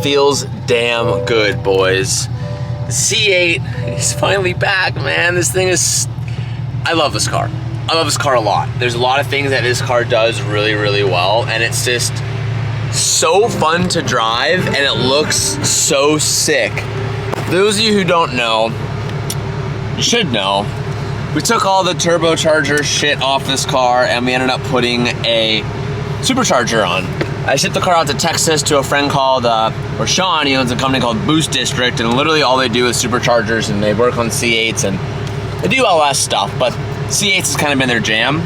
feels damn good, boys. The C8 is finally back, man. This thing is, I love this car. I love this car a lot. There's a lot of things that this car does really, really well, and it's just so fun to drive, and it looks so sick. Those of you who don't know, you should know, we took all the turbocharger shit off this car and we ended up putting a supercharger on. I shipped the car out to Texas to a friend called, or Sean, he owns a company called Boost District, and literally all they do is superchargers, and they work on C8s, and they do LS stuff, but C8s has kind of been their jam.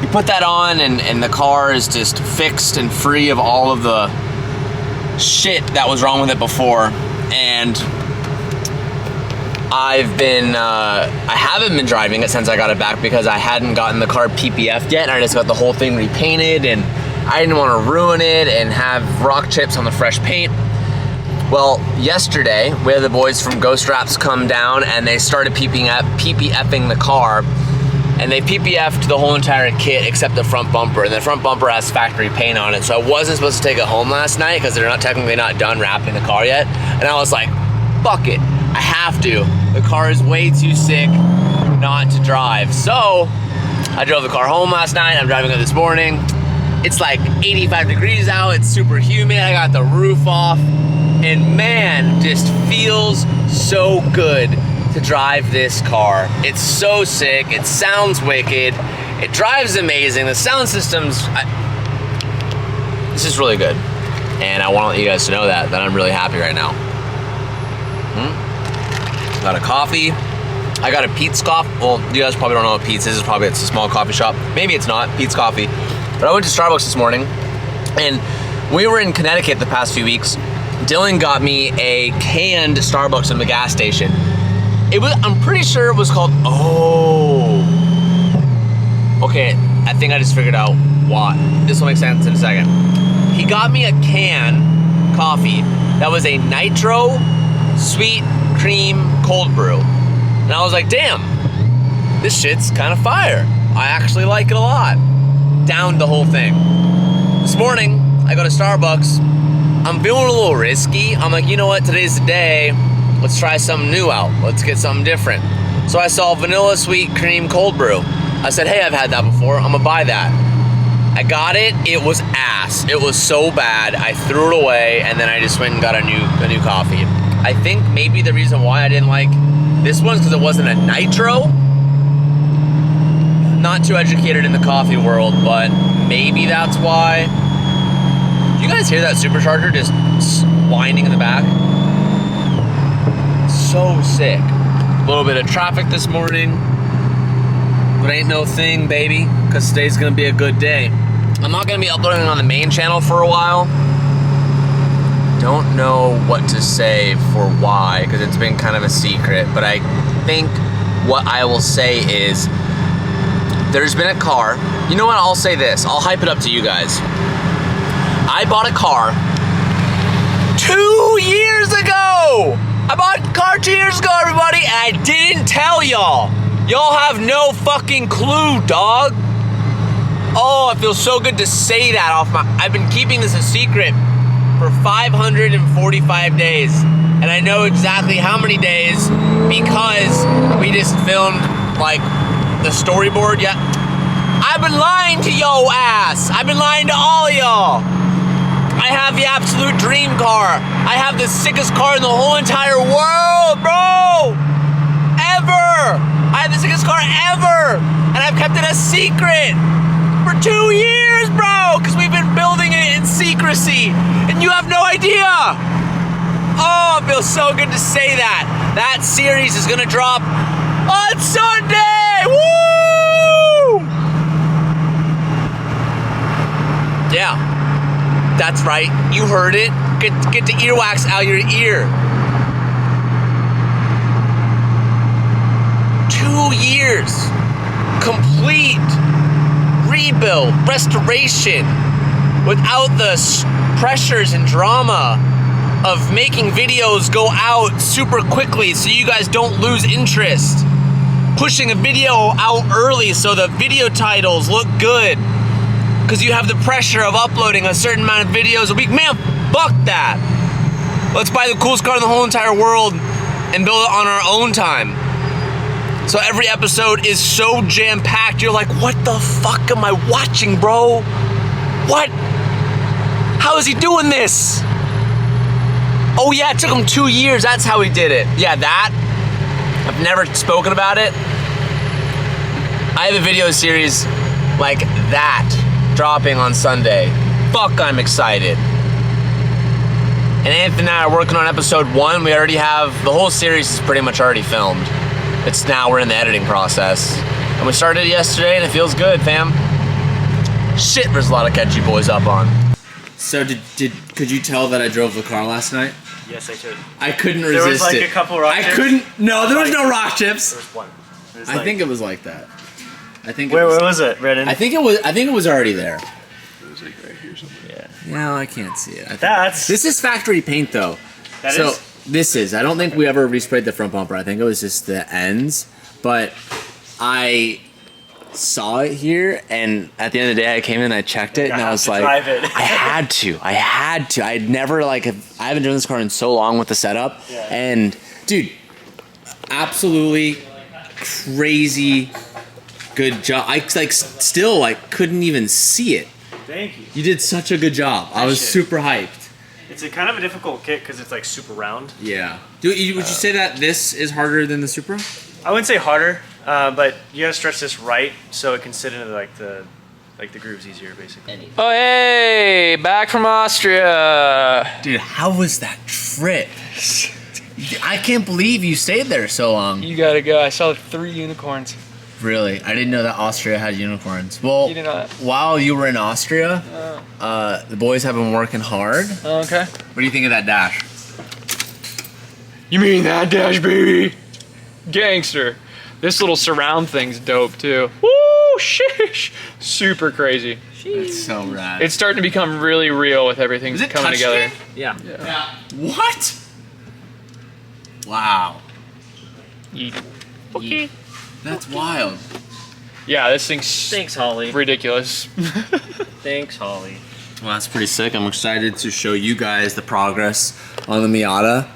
You put that on, and the car is just fixed and free of all of the shit that was wrong with it before. And I haven't been driving it since I got it back because I hadn't gotten the car PPF'd yet, and I just got the whole thing repainted, and I didn't want to ruin it and have rock chips on the fresh paint. Well, yesterday, we had the boys from Ghost Wraps come down, and they started PPFing the car, and they PPF'd the whole entire kit except the front bumper, and the front bumper has factory paint on it, so I wasn't supposed to take it home last night because they're technically not done wrapping the car yet, and I was like, fuck it, I have to. The car is way too sick not to drive. So, I drove the car home last night, I'm driving it this morning. It's like 85 degrees out, it's super humid, I got the roof off, and man, just feels so good to drive this car. It's so sick, it sounds wicked, it drives amazing, the sound system's, it's just really good. And I want you guys to know that I'm really happy right now. Got a coffee. I got a Pete's Coffee. Well, you guys probably don't know what Pete's is. It's a small coffee shop. Maybe it's not, Pete's Coffee. But I went to Starbucks this morning, and we were in Connecticut the past few weeks. Dylan got me a canned Starbucks from the gas station. I'm pretty sure it was called, okay, I think I just figured out why. This will make sense in a second. He got me a can coffee that was a nitro sweet cream cold brew. And I was like, damn, this shit's kind of fire. I actually like it a lot. Downed the whole thing. This morning, I go to Starbucks. I'm feeling a little risky. I'm like, you know what, today's the day. Let's try something new out. Let's get something different. So I saw vanilla sweet cream cold brew. I said, hey, I've had that before. I'm gonna buy that. I got it. It was ass. It was so bad. I threw it away, and then I just went and got a new coffee. I think maybe the reason why I didn't like this one is because it wasn't a nitro. Not too educated in the coffee world, but maybe that's why. You guys hear that supercharger just whining in the back? So sick. A little bit of traffic this morning, but ain't no thing, baby, because today's gonna be a good day. I'm not gonna be uploading on the main channel for a while. Don't know what to say for why, because it's been kind of a secret, but I think what I will say is there's been a car. You know what, I'll say this. I'll hype it up to you guys. I bought a car 2 years ago. I bought a car 2 years ago, everybody, and I didn't tell y'all. Y'all have no fucking clue, dog. Oh, it feels so good to say that off my... I've been keeping this a secret for 545 days, and I know exactly how many days because we just filmed, like, the storyboard. Yeah, I've been lying to yo ass. I've been lying to all y'all. I have the absolute dream car. I have the sickest car in the whole entire world, bro. Ever. I have the sickest car ever, and I've kept it a secret for 2 years, bro, because we've been building it in secrecy, and you have no idea. Oh, it feels so good to say that. That series is gonna drop on Sunday. Woo! Yeah, that's right. You heard it. Get the earwax out of your ear. 2 years, complete rebuild, restoration, without the pressures and drama of making videos go out super quickly so you guys don't lose interest. Pushing a video out early so the video titles look good, because you have the pressure of uploading a certain amount of videos a week. Man, fuck that. Let's buy the coolest car in the whole entire world and build it on our own time. So every episode is so jam-packed, you're like, what the fuck am I watching, bro? What? How is he doing this? Oh yeah, it took him 2 years, that's how he did it. Yeah, that. I've never spoken about it. I have a video series like that dropping on Sunday. Fuck, I'm excited. And Anthony and I are working on episode 1. We already have, the whole series is pretty much already filmed. It's now, we're in the editing process. And we started yesterday and it feels good, fam. Shit, there's a lot of catchy boys up on. So could you tell that I drove the car last night? Yes, I could. I couldn't resist it. There was like a couple rock chips. I couldn't, no, there was no rock chips. There was one. I think it was like that. I think. Where was it, Redden? I think it was already there. It was like right here somewhere. Yeah. No, I can't see it. This is factory paint though. This is. I don't think we ever resprayed the front bumper. I think it was just the ends. But I saw it here, and at the end of the day, I came in and I checked it, and I was like, drive it. I had to. I'd never I haven't driven this car in so long with the setup, and dude, absolutely crazy good job. I still couldn't even see it. Thank you. You did such a good job. I was super hyped. It's a kind of a difficult kit because it's like super round. Yeah. Would you say that this is harder than the Supra? I wouldn't say harder, but you gotta stretch this right so it can sit into the grooves easier, basically. Oh hey, back from Austria. Dude, how was that trip? I can't believe you stayed there so long. You gotta go. I saw 3 unicorns. Really? I didn't know that Austria had unicorns. Well, You did not. while you were in Austria, the boys have been working hard. Okay. What do you think of that dash? You mean that dash, baby? Gangster. This little surround thing's dope too. Woo, sheesh. Super crazy. That's so rad. It's starting to become really real with everything Is it coming together. Yeah. What? Wow. Yeet. Okay. That's wild. Yeah, this thing's Thanks, Holly. ridiculous. Thanks, Holly. Well, that's pretty sick. I'm excited to show you guys the progress on the Miata.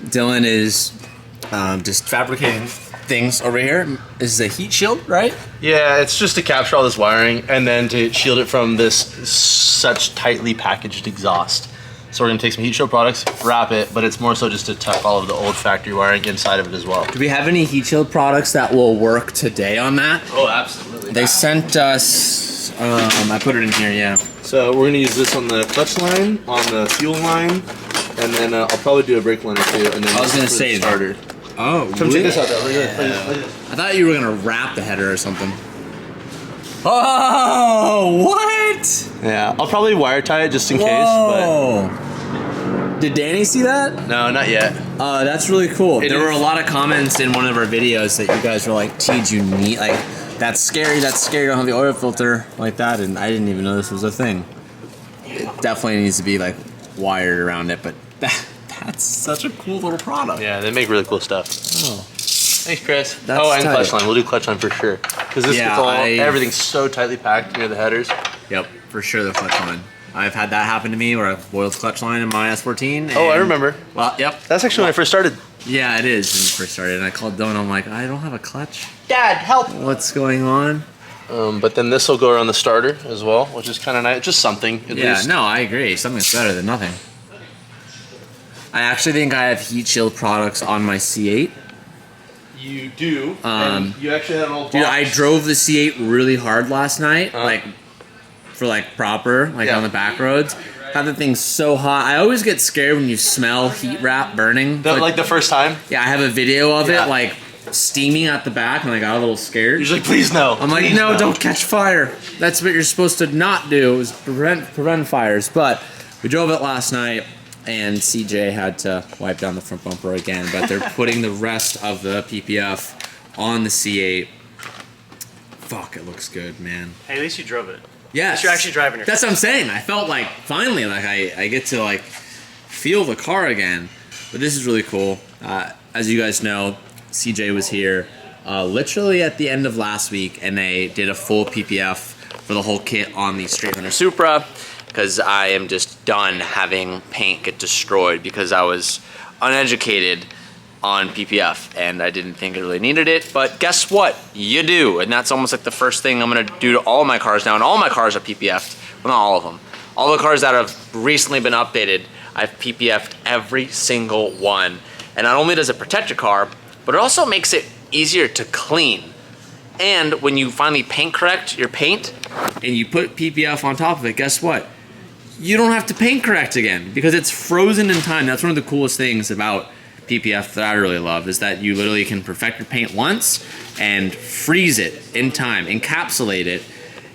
Dylan is just fabricating things over here. This is a heat shield, right? Yeah, it's just to capture all this wiring and then to shield it from this such tightly packaged exhaust. So we're gonna take some heat shield products, wrap it, but it's more so just to tuck all of the old factory wiring inside of it as well. Do we have any heat shield products that will work today on that? Oh, absolutely. They sent us, I put it in here, yeah. So we're gonna use this on the clutch line, on the fuel line, and then I'll probably do a brake liner too. And then I was gonna for say the starter. Oh, Come check this out though. I thought you were gonna wrap the header or something. Oh, what? Yeah, I'll probably wire tie it just in case. Whoa. Did Danny see that? But no, not yet. That's really cool. There were a is. lot of comments in one of our videos that you guys were like, Teej, you need, like, that's scary, don't have the oil filter, like that, and I didn't even know this was a thing. It definitely needs to be, like, wired around it, but that's such a cool little product. Yeah, they make really cool stuff. Oh. Thanks, Chris. That's and tight. clutch line. We'll do clutch line for sure. Because this Yeah, gets all, everything's so tightly packed near the headers. Yep, for sure the clutch line. I've had that happen to me where I've boiled clutch line in my S14. Oh, I remember. Well, yep. That's actually when I first started. Yeah, it is when you first started. And I called Dylan, I'm like, I don't have a clutch. Dad, help! What's going on? But then this will go around the starter as well, which is kind of nice. Just something, at Yeah, least. no, I agree. Something's better than nothing. I actually think I have heat shield products on my C8. You do. And you actually have an old Dude, box. I drove the C8 really hard last night, for proper, on the back roads. Got the thing so hot. I always get scared when you smell heat wrap burning. Like the first time? Yeah, I have a video of Yeah. it, steaming at the back, and I got a little scared. You're like, please no. I'm like, please no, don't catch fire. That's what you're supposed to not do, is prevent fires. But we drove it last night, and CJ had to wipe down the front bumper again. But they're putting the rest of the PPF on the C8. Fuck, it looks good, man. Hey, at least you drove it. Yes. You're actually driving your car. That's what I'm saying. I felt like, finally, I get to, feel the car again. But this is really cool. As you guys know, CJ was here literally at the end of last week, and they did a full PPF for the whole kit on the Straight Hunter Supra. because I am just done having paint get destroyed because I was uneducated on PPF and I didn't think I really needed it. But guess what? You do. And that's almost like the first thing I'm gonna do to all of my cars now. And all my cars are PPF'd. Well, not all of them. All the cars that have recently been updated, I've PPF'd every single one. And not only does it protect your car, but it also makes it easier to clean. And when you finally paint correct your paint and you put PPF on top of it, guess what? You don't have to paint correct again because it's frozen in time. That's one of the coolest things about PPF that I really love, is that you literally can perfect your paint once and freeze it in time, encapsulate it.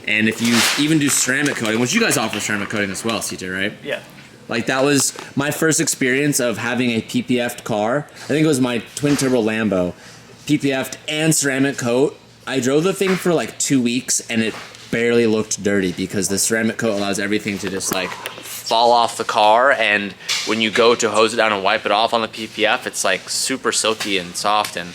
And if you even do ceramic coating, which you guys offer ceramic coating as well, CJ, right? Yeah. Like that was my first experience of having a PPF'd car. I think it was my twin turbo Lambo, PPF'd and ceramic coat. I drove the thing for like 2 weeks and it barely looked dirty because the ceramic coat allows everything to just like fall off the car, and when you go to hose it down and wipe it off on the PPF, it's like super silky and soft, and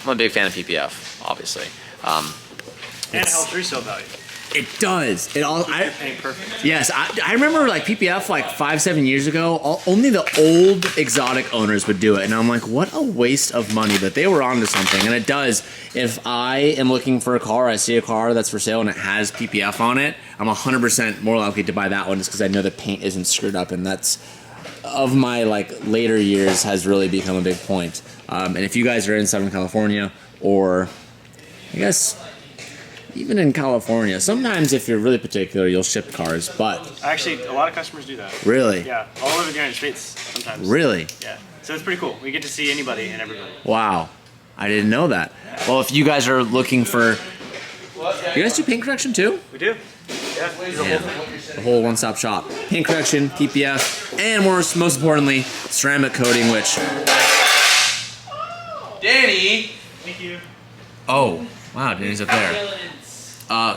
I'm a big fan of PPF, obviously. And it helps resale value. It does. It all. Keep your paint perfect. Yes, I remember like PPF like 5-7 years ago. Only the old exotic owners would do it, and I'm like, what a waste of money. But they were onto something, and it does. If I am looking for a car, I see a car that's for sale and it has PPF on it, I'm 100% more likely to buy that one just because I know the paint isn't screwed up, and that's of my like later years has really become a big point. And if you guys are in Southern California, or I guess even in California, sometimes if you're really particular, you'll ship cars, but... Actually, a lot of customers do that. Really? Yeah, all over the United States sometimes. Really? Yeah, so it's pretty cool. We get to see anybody and everybody. Wow. I didn't know that. Well, if you guys are looking for... You guys do paint correction too? We do. Yeah, we do the whole thing. The whole one-stop shop. Paint correction, PPF, and most importantly, ceramic coating, which... Danny! Thank you. Oh, wow, Danny's up there.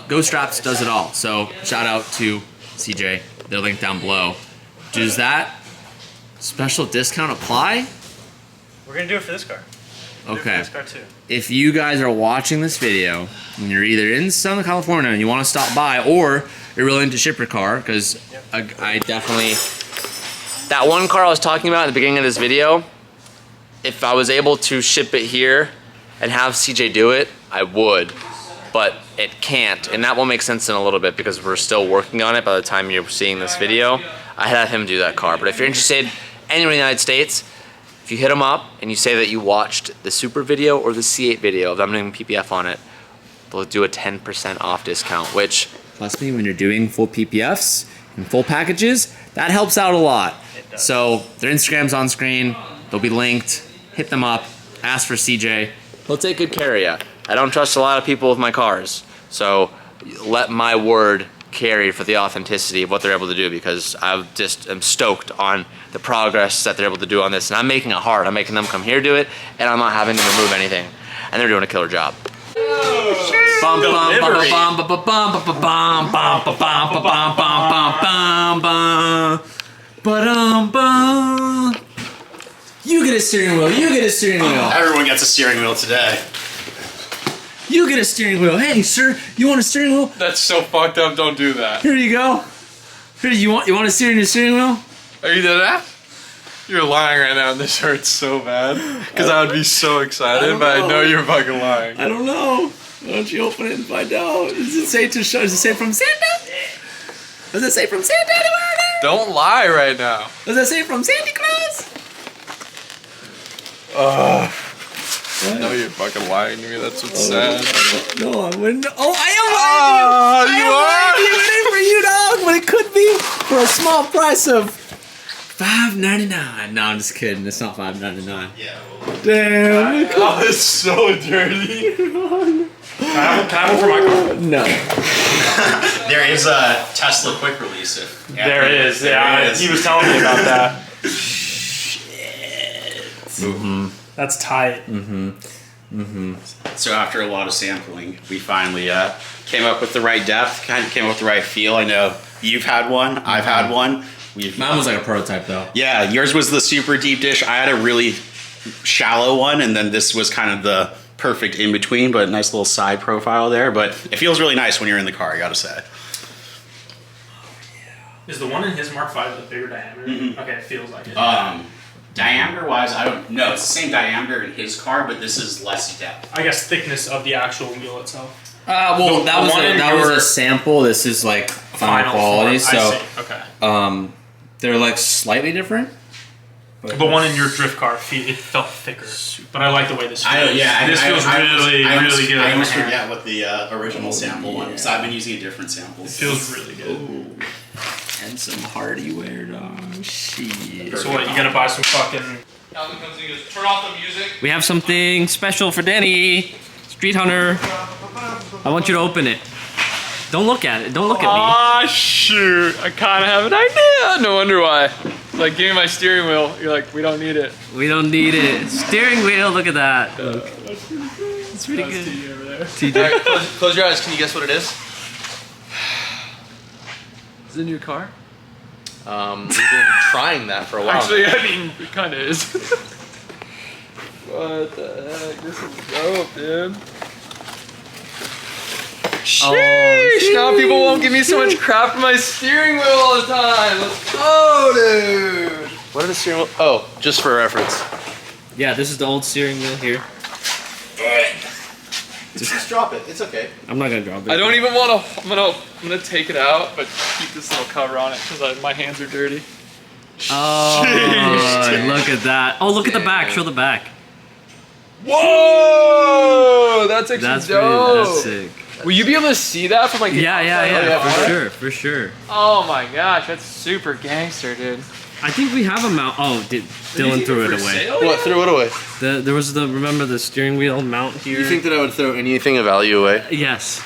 Ghost Straps does it all. So shout out to CJ. They're linked down below. Does that special discount apply? We're gonna do it for this car. Okay. This car too. If you guys are watching this video and you're either in Southern California and you want to stop by, or you're willing to ship your car, because I definitely... That one car I was talking about at the beginning of this video, if I was able to ship it here and have CJ do it, I would. But it can't, and that will make sense in a little bit because we're still working on it by the time you're seeing this video. I had him do that car, but if you're interested anywhere in the United States, if you hit them up and you say that you watched the Super video or the C8 video of them doing PPF on it, they'll do a 10% off discount, which, trust me, when you're doing full PPFs and full packages, that helps out a lot. So their Instagram's on screen, they'll be linked, hit them up, ask for CJ. He'll take good care of you. I don't trust a lot of people with my cars, so let my word carry for the authenticity of what they're able to do, because I just am stoked on the progress that they're able to do on this, and I'm making it hard. I'm making them come here do it, and I'm not having to remove anything, and they're doing a killer job. You get a steering wheel. You get a steering wheel. Everyone gets a steering wheel today. You get a steering wheel. Hey, sir, you want a steering wheel? That's so fucked up. Don't do that. Here you go. Here, you want to steer in your steering wheel? Are you doing that? You're lying right now, and this hurts so bad. Because I would be so excited, but I know you're fucking lying. I don't know. Why don't you open it and find out? Does it say to show? Does it say from Santa? Does it say from Santa anywhere there? Don't lie right now. Does it say from Santa Claus? No, you're fucking lying to me. That's what's sad. No, I wouldn't. Oh, I am lying to you. You are? Waiting for you, dog. But it could be for a small price of $5.99. No, I'm just kidding. It's not $5.99. Yeah. Damn. Oh, it's so dirty. Can I have one for my car? No. There is a Tesla quick release. There it is. There Yeah, it is. he was telling me about that. Mm-hmm. That's tight. So after a lot of sampling, we finally came up with the right depth, kind of came up with the right feel. I know you've had one, I've had one. Mine was like a prototype, though. Yeah, yours was the super deep dish. I had a really shallow one, and then this was kind of the perfect in between, but nice little side profile there. But it feels really nice when you're in the car, I gotta say. Is the one in his Mark V the bigger diameter? Mm-mm. Okay, it feels like it. Diameter wise, I don't know. It's the same diameter in his car, but this is less depth. I guess thickness of the actual wheel itself. Well, The- that the was one in that was your- a sample. This is like final quality. form. I So see. Okay. they're like slightly different. But The one in your drift car, it felt thicker. But I like the way this feels. This feels really good. I in almost the hand. forget what the original sample one, because I've been using a different sample. It feels really good. and some hardy wear, dog. Shit. So what, you gotta buy some fucking... Turn off the music. We have something special for Danny, Street Hunter. I want you to open it. Don't look at it. Don't look at Ah, shoot. I kind of have an idea. No wonder why. Like, give me my steering wheel. You're like, we don't need it. me. We don't need it. Steering wheel. Look at that. It's pretty That's good. TJ over there. All right, close your eyes. Can you guess what it is? Is it in your car? We've been trying that for a while. Actually, I mean, it kind of is. What the heck? This is dope, dude. Sheesh! Now people won't give me so much crap for my steering wheel all the time. Let's go, dude. What did the steering wheel? Oh, just for reference. Yeah, this is the old steering wheel here. Just drop it. It's okay. I'm not gonna drop it. I don't even want to. I'm gonna take it out, but keep this little cover on it because my hands are dirty. Oh, look at that. Oh, look at the back. Show the back. Whoa! That's actually That's dope. That's sick. Will you be able to see that from like the Yeah, outside? for sure. Oh my gosh, that's super gangster, dude. I think we have a mount. Oh, Dylan threw it away. What? Threw it away. There was remember the steering wheel mount here? You think that I would throw anything of value away? Yes.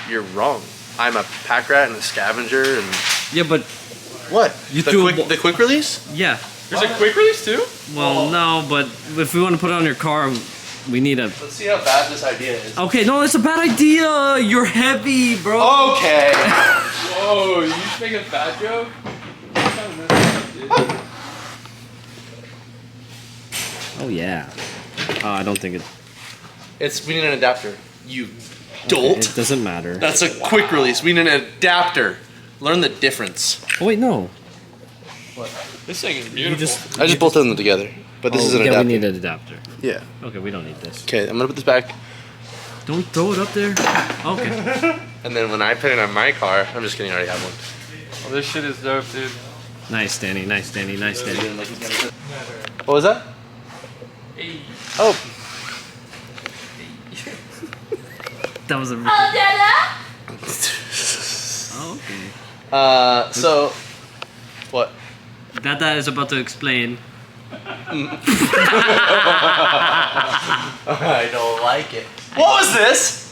You're wrong. I'm a pack rat and a scavenger and... Yeah, but What? You the threw quick, the quick release? yeah. There's a quick release too? Well, no, but if we want to put it on your car, we need a... Let's see how bad this idea is. Okay, no, it's a bad idea. You're heavy, bro. Okay. Whoa, you just make a fat joke? That's kinda messed up, dude. Oh, yeah. I don't think We need an adapter. You dolt. it doesn't matter. That's a quick release. We need an adapter. Learn the difference. Oh, wait, no. This thing is beautiful. I just bolted them together. But this is an yeah, adapter. we need an adapter. Yeah. Okay, we don't need this. Okay, I'm gonna put this back. Don't throw it up there. Okay. And then when I put it on my car, I'm just kidding, I already have one. Oh, this shit is dope, dude. Nice, Danny. Nice, Danny. Nice, Danny. What was that? Oh, That was a... Oh, okay. so, what? Dada is about to explain. I don't like it. What was this?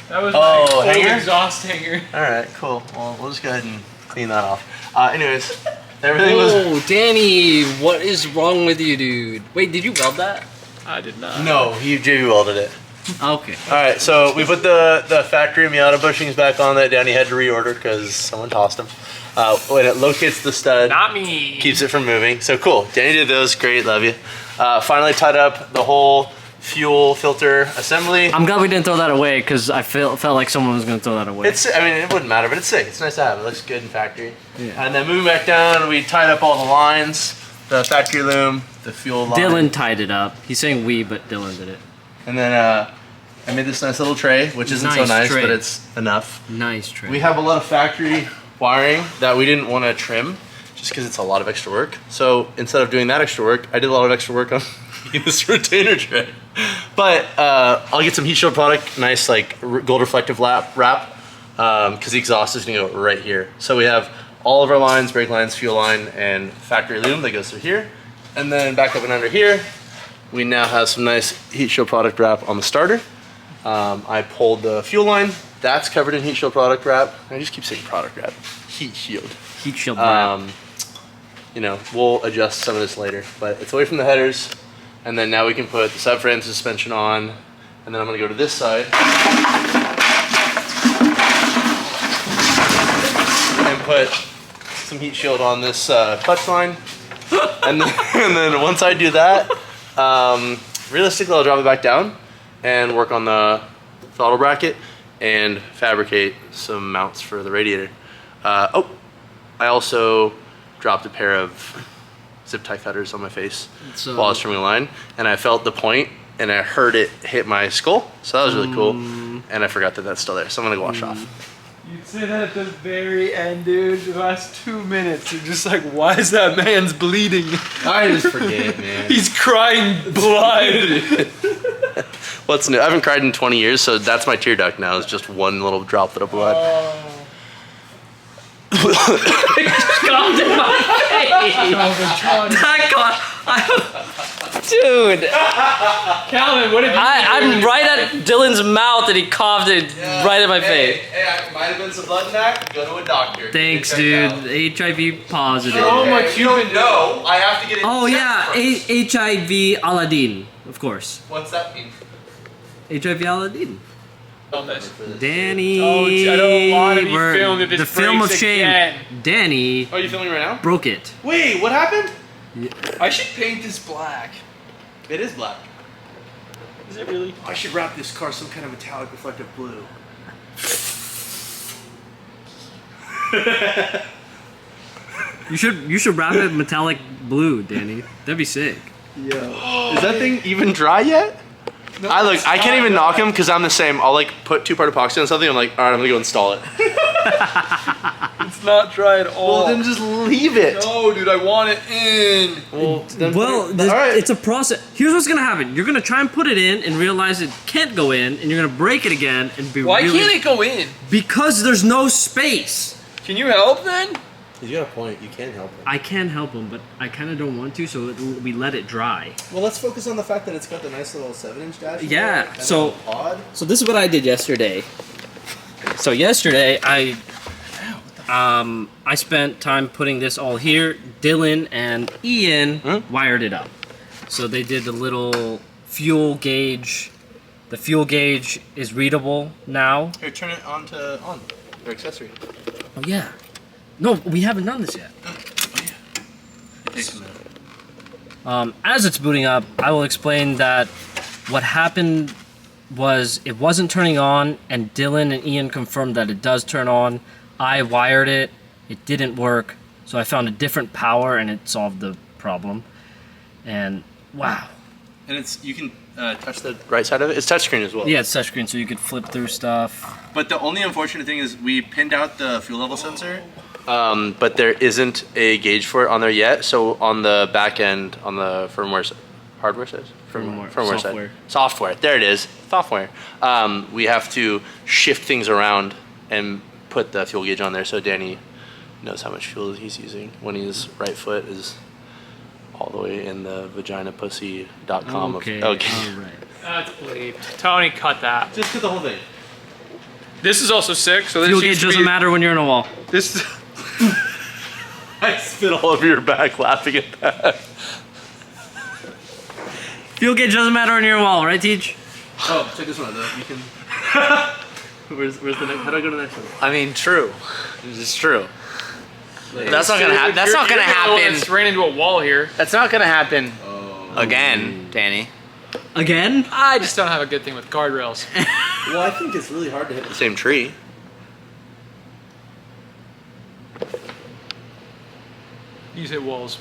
That was Oh, my old hanger? exhaust hanger. Alright, cool. Well, we'll just go ahead and clean that off. Anyways, everything was... Oh, Danny, what is wrong with you, dude? Wait, did you weld that? I did not. No, he JV welded it. Okay. Alright, so we put the factory Miata bushings back on that Danny had to reorder because someone tossed them. When it locates the stud, Not me. keeps it from moving. So cool. Danny did those. Great. Love you. Finally tied up the whole fuel filter assembly. I'm glad we didn't throw that away because I felt like someone was going to throw that away. I mean, it wouldn't matter, but it's sick. It's nice to have. It looks good in factory. Yeah. And then moving back down, we tied up all the lines, the factory loom, the fuel line. Dylan tied it up. He's saying we, but Dylan did it. And then I made this nice little tray, which isn't so Nice nice, tray. but it's enough. Nice trick. We have a lot of factory wiring that we didn't want to trim just because it's a lot of extra work. So instead of doing that extra work, I did a lot of extra work on this retainer tray. But I'll get some heat shield product, nice like gold reflective wrap, because the exhaust is gonna go right here. So we have all of our lines, brake lines, fuel line, and factory loom that goes through here. And then back up and under here, we now have some nice heat shield product wrap on the starter. I pulled the fuel line. That's covered in heat shield product wrap. I just keep saying product wrap. Heat shield. Heat shield wrap. You know, we'll adjust some of this later, but it's away from the headers. And then now we can put the subframe suspension on. And then I'm gonna go to this side and put some heat shield on this clutch line. and then once I do that, realistically I'll drop it back down and work on the throttle bracket and fabricate some mounts for the radiator. I also dropped a pair of zip tie cutters on my face So- while I was trimming a line, and I felt the point, and I heard it hit my skull, so that was really cool. And I forgot that that's still there, so I'm gonna go wash it off. You'd say that at the very end, dude. The last 2 minutes, you're just like, why is that man's bleeding? I just forget, man. He's crying blood. What's new? I haven't cried in 20 years, so that's my tear duct now. It's just one little droplet of blood. Calmed in my face. That got, dude. Calvin, what have you I'm right at Dylan's mouth and he coughed it right at my face. Hey, might have been some blood in that. Go to a doctor. Thanks, dude. HIV positive. so much You don't know. I have to get it. Oh checked yeah, first. HIV Aladdin, of course. What's that mean? HIV Aladdin. on this? Danny. Oh, I don't want to be we're- filmed if this the film of breaks shame. again. Danny Oh, you filming right now? broke it. Wait, what happened? I should paint this black. It is black. Is it really? I should wrap this car some kind of metallic reflective blue. You should wrap it metallic blue, Danny. That'd be sick. Is that thing even dry yet? I can't even knock him because I'm the same. I'll like put 2-part epoxy on something. I'm like, all right, I'm gonna go install it. It's not dry at all. Well, then just leave it. No, dude, I want it in. Well, then Well, all right. it's a process. Here's what's gonna happen. You're gonna try and put it in and realize it can't go in, and you're gonna break it again and be Why really... can't it go in? Because there's no space. Can you help then? He's got a point. You can't help him. I can help him, but I kind of don't want to, so we let it dry. Well, let's focus on the fact that it's got the nice little 7-inch dash. Yeah, and so- a pod. So this is what I did yesterday. So yesterday I spent time putting this all here. Dylan and Ian wired it up. So they did the little fuel gauge. The fuel gauge is readable now. Here, turn it on to on. Your accessory. Oh yeah. No, we haven't done this yet. As it's booting up, I will explain that what happened was it wasn't turning on, and Dylan and Ian confirmed that it does turn on. I wired it, it didn't work, so I found a different power and it solved the problem. And wow. And it's you can touch the right side of it. It's touchscreen as well. Yeah, it's touchscreen, so you could flip through stuff. But the only unfortunate thing is we pinned out the fuel level sensor. But there isn't a gauge for it on there yet. So on the back end, on the firmware, hardware says firmware software. side, software. There it is, software. We have to shift things around and put the fuel gauge on there so Danny knows how much fuel he's using when his right foot is all the way in the vaginapussy.com. Okay, Okay. all right. That's bleeped. Tony, cut that. Just cut the whole thing. This is also sick. So this Fuel used gauge to doesn't be- matter when you're in a wall. This. I spit all over your back laughing at that. Fuel gauge doesn't matter when you're in a wall, right, Teach? Oh, check this one out though. You can. Where's the next? How do I go to the next one? I mean, true. This is true. That's not gonna happen. That's You're- not gonna you're the one happen. that's ran into a wall here. That's not gonna happen again, Danny. Again? I just don't have a good thing with guardrails. Well, I think it's really hard to hit the same tree. You hit walls.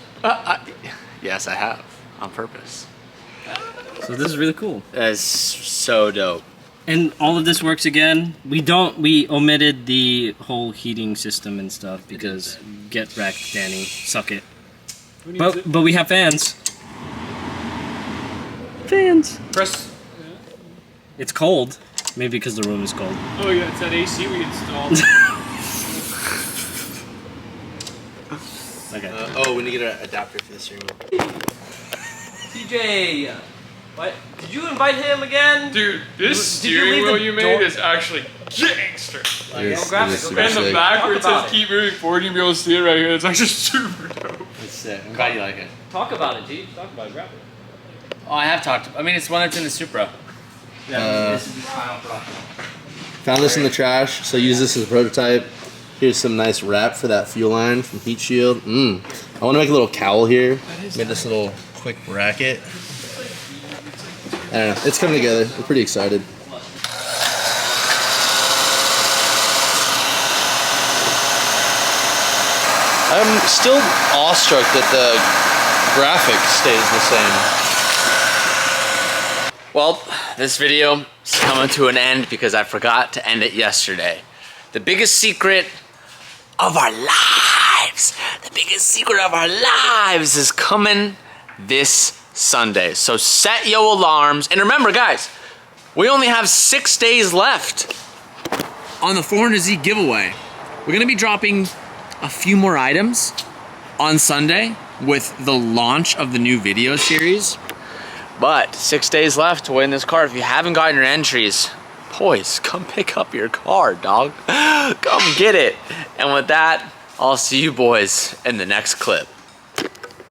Yes, I have on purpose. So this is really cool. That's so dope. And all of this works again. We omitted the whole heating system and stuff because get wrecked, Danny. Suck it. But we have fans. Fans. Press. It's cold. Maybe because the room is cold. Oh yeah, it's that AC we installed. Okay. We need to get an adapter for the steering wheel. TJ, what? Did you invite him again? Dude, this Did you steering leave the wheel you made door- is actually gangster. Go grab it. Go And grab the it. back where it Talk about says keep moving forward, you'll be able to see it right here. It's actually super dope. It's sick. I'm glad you like it. Talk about it, T. Talk about it. Grab it. Oh, I have talked. I mean, it's one that's in the Supra. This is the final product. Found this in the trash, so use this as a prototype. Here's some nice wrap for that fuel line from Heat Shield. I want to make a little cowl here. Made this little quick bracket. I don't know. It's coming together. We're pretty excited. I'm still awestruck that the graphic stays the same. Well, this video is coming to an end because I forgot to end it yesterday. The biggest secret of our lives, is coming this Sunday. So set your alarms. And remember, guys, we only have 6 days left on the 400Z giveaway. We're gonna be dropping a few more items on Sunday with the launch of the new video series. But 6 days left to win this car. If you haven't gotten your entries, boys, come pick up your car, dog. Come get it. And with that, I'll see you boys in the next clip.